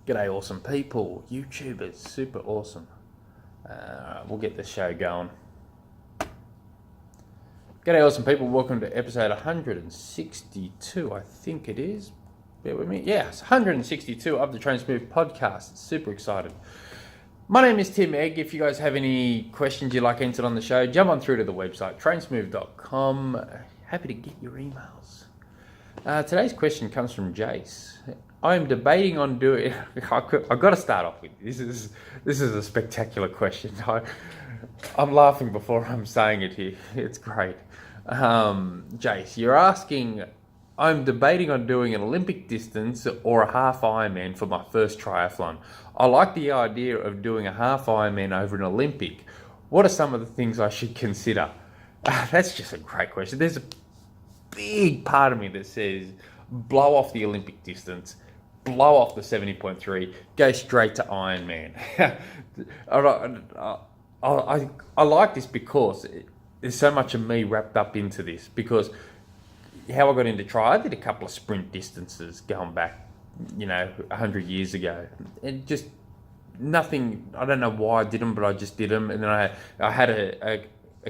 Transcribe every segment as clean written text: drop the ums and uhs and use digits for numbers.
G'day, awesome people, YouTubers, super awesome. We'll get this show going. G'day, awesome people. Welcome to episode 162, I think it is. Bear with me. Yes, 162 of the Train Smooth podcast. Super excited. My name is Tim Egg. If you guys have any questions you'd like answered on the show, jump on through to the website, trainsmooth.com. Happy to get your emails. Today's question comes from Jace. I'm debating on doing. I've got to start off with this is a spectacular question. I'm laughing before I'm saying it here. It's great. Jace, you're asking. I'm debating on doing an Olympic distance or a half Ironman for my first triathlon. I like the idea of doing a half Ironman over an Olympic. What are some of the things I should consider? That's just a great question. There's a big part of me that says blow off the Olympic distance, blow off the 70.3, go straight to Ironman. I like this because there's so much of me wrapped up into this, because how I got into I did a couple of sprint distances going back, 100 years ago, and just nothing. I don't know why I did them, but I just did them. And then I had a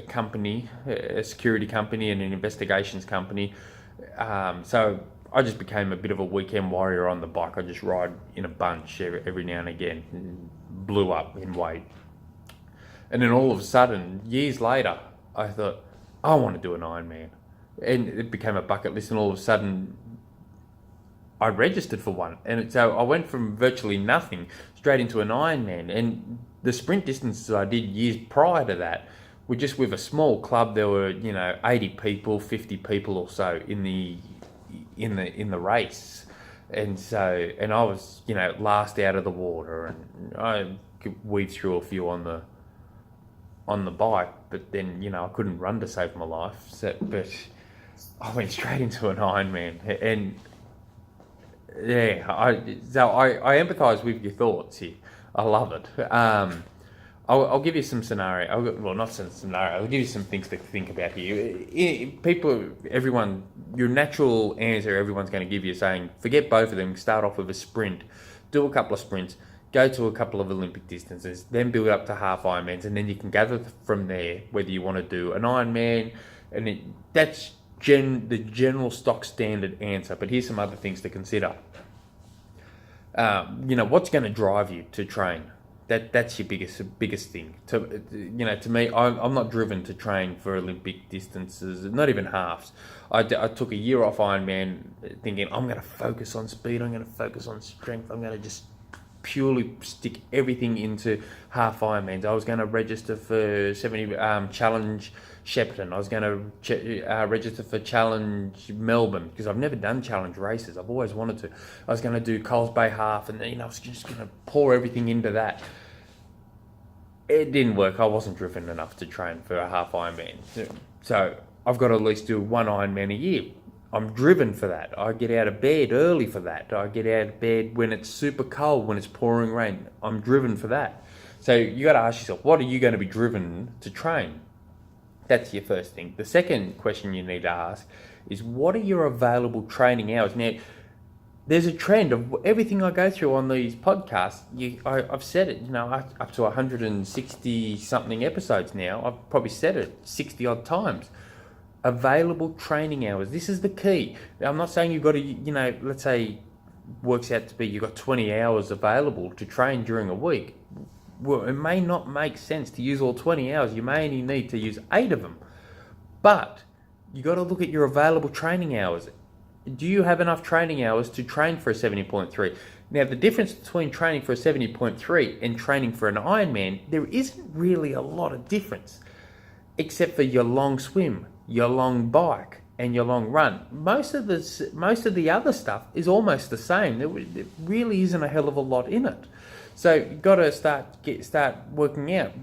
company, a security company and an investigations company. So I just became a bit of a weekend warrior on the bike. I just ride in a bunch every now and again. Blew up in weight. And then all of a sudden, years later, I thought, I want to do an Ironman. And it became a bucket list, and all of a sudden, I registered for one. And so I went from virtually nothing straight into an Ironman. And the sprint distances I did years prior to that were just with a small club. There were, 80 people, 50 people or so in the race. And so, and I was, last out of the water, and I weaved through a few on the bike, but then, I couldn't run to save my life. But I went straight into an Ironman, and yeah, I empathise with your thoughts here. I love it. I'll give you some scenario. Well, not some scenario. I'll give you some things to think about here. Everyone, your natural answer, everyone's going to give you saying, forget both of them. Start off with a sprint, do a couple of sprints, go to a couple of Olympic distances, then build up to half Ironmans, and then you can gather from there whether you want to do an Ironman, and that's the general stock standard answer. But here's some other things to consider. What's going to drive you to train? That's your biggest thing. To me, I'm not driven to train for Olympic distances, not even halves. I took a year off Ironman thinking I'm going to focus on speed, I'm going to focus on strength, I'm going to just purely stick everything into half Ironmans. I was going to register for 70 Challenge Shepparton. I was going to register for Challenge Melbourne, because I've never done challenge races. I've always wanted to. I was going to do Coles Bay Half, and I was just going to pour everything into that. It didn't work. I wasn't driven enough to train for a half Ironman. So I've got to at least do one Ironman a year. I'm driven for that. I get out of bed early for that. I get out of bed when it's super cold, when it's pouring rain. I'm driven for that. So you got to ask yourself, what are you going to be driven to train? That's your first thing. The second question you need to ask is, what are your available training hours? Now, there's a trend of everything I go through on these podcasts. I've said it, up to 160 something episodes now. I've probably said it 60 odd times. Available training hours. This is the key. I'm not saying you've got to, let's say works out to be you've got 20 hours available to train during a week. Well, it may not make sense to use all 20 hours. You may only need to use 8 of them. But you got to look at your available training hours. Do you have enough training hours to train for a 70.3? Now, the difference between training for a 70.3 and training for an Ironman, there isn't really a lot of difference, except for your long swim, your long bike, and your long run. Most of the other stuff is almost the same. There really isn't a hell of a lot in it. So you've got to start working out,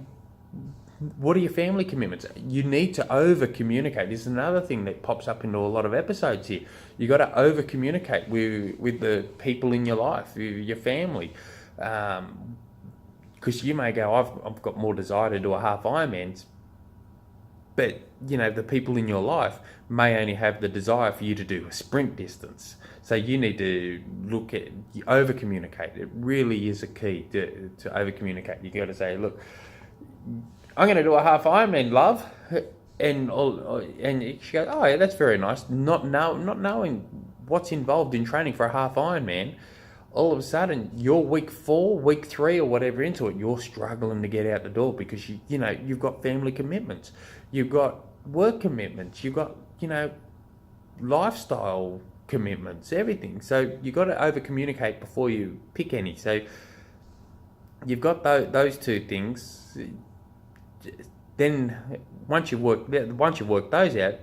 what are your family commitments? You need to over-communicate. This is another thing that pops up into a lot of episodes here. You got to over-communicate with the people in your life, your family. Because you may go, I've got more desire to do a half Ironman, but the people in your life may only have the desire for you to do a sprint distance. So you need to look at, over communicate. It really is a key to over communicate. You got to say, look, I'm going to do a half Ironman, love. And she goes, oh yeah, that's very nice. Not knowing what's involved in training for a half Ironman. All of a sudden, you're week 4, week 3, or whatever into it, you're struggling to get out the door because you've got family commitments, you've got work commitments, you've got lifestyle commitments, everything. So you've got to over communicate before you pick any. So you've got those two things. Then once you work those out,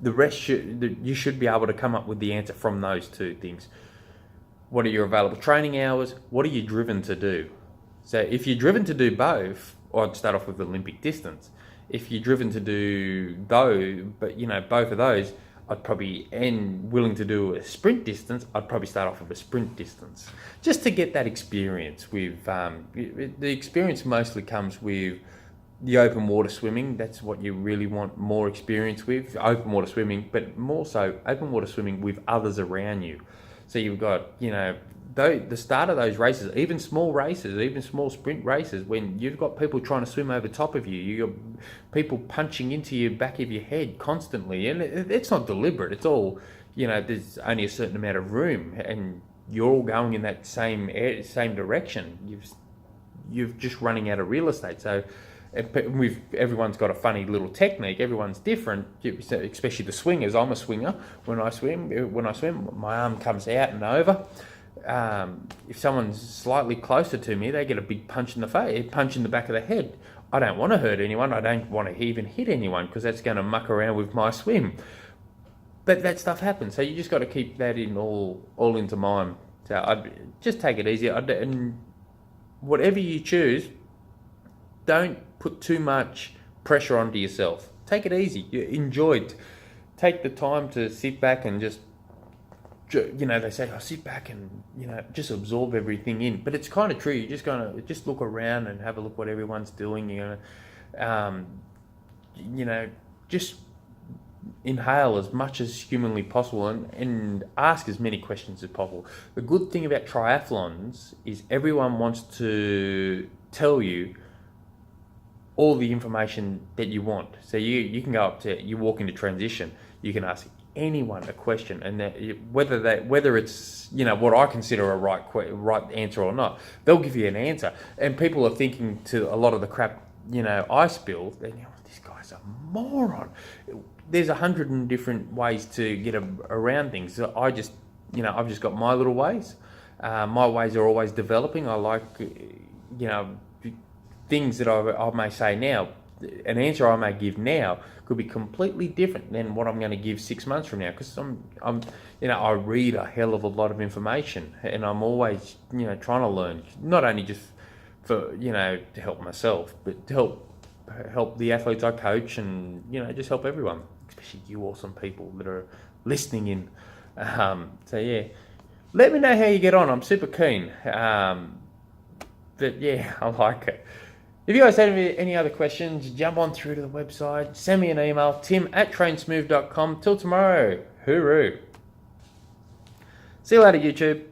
the rest you should be able to come up with the answer from those two things. What are your available training hours? What are you driven to do? So if you're driven to do both, I'd start off with Olympic distance. If you're driven to do both of those, and willing to do a sprint distance, I'd probably start off with a sprint distance, just to get that experience with. The experience mostly comes with the open water swimming. That's what you really want more experience with, open water swimming, but more so open water swimming with others around you. So you've got, the start of those races, even small races, even small sprint races, when you've got people trying to swim over top of you, you've got people punching into your back of your head constantly, and it's not deliberate. It's all, there's only a certain amount of room, and you're all going in that same direction. You're just running out of real estate. So everyone's got a funny little technique. Everyone's different, especially the swingers. I'm a swinger. When I swim, my arm comes out and over. If someone's slightly closer to me, they get a big punch in the face, punch in the back of the head. I don't want to hurt anyone. I don't want to even hit anyone because that's going to muck around with my swim. But that stuff happens. So you just got to keep that in all into mind. So I'd just take it easy. And whatever you choose, don't put too much pressure onto yourself. Take it easy. Enjoy it. Take the time to sit back and just, they say, sit back and, just absorb everything in. But it's kind of true. You're just going to just look around and have a look what everyone's doing. Just inhale as much as humanly possible and ask as many questions as possible. The good thing about triathlons is everyone wants to tell you all the information that you want. So you can go you walk into transition, you can ask anyone a question, and whether it's what I consider a right answer or not, they'll give you an answer. And people are thinking to a lot of the crap I spill, this guy's a moron. There's 100 different ways to get around things. So I've just got my little ways. My ways are always developing. I like things that I may say now, an answer I may give now could be completely different than what I'm going to give 6 months from now, because I read a hell of a lot of information, and I'm always trying to learn, not only just for to help myself, but to help the athletes I coach, and just help everyone, especially you awesome people that are listening in. So yeah, let me know how you get on. I'm super keen. But yeah, I like it. If you guys have any other questions, jump on through to the website, send me an email, tim@trainsmooth.com. Till tomorrow, hooroo. See you later, YouTube.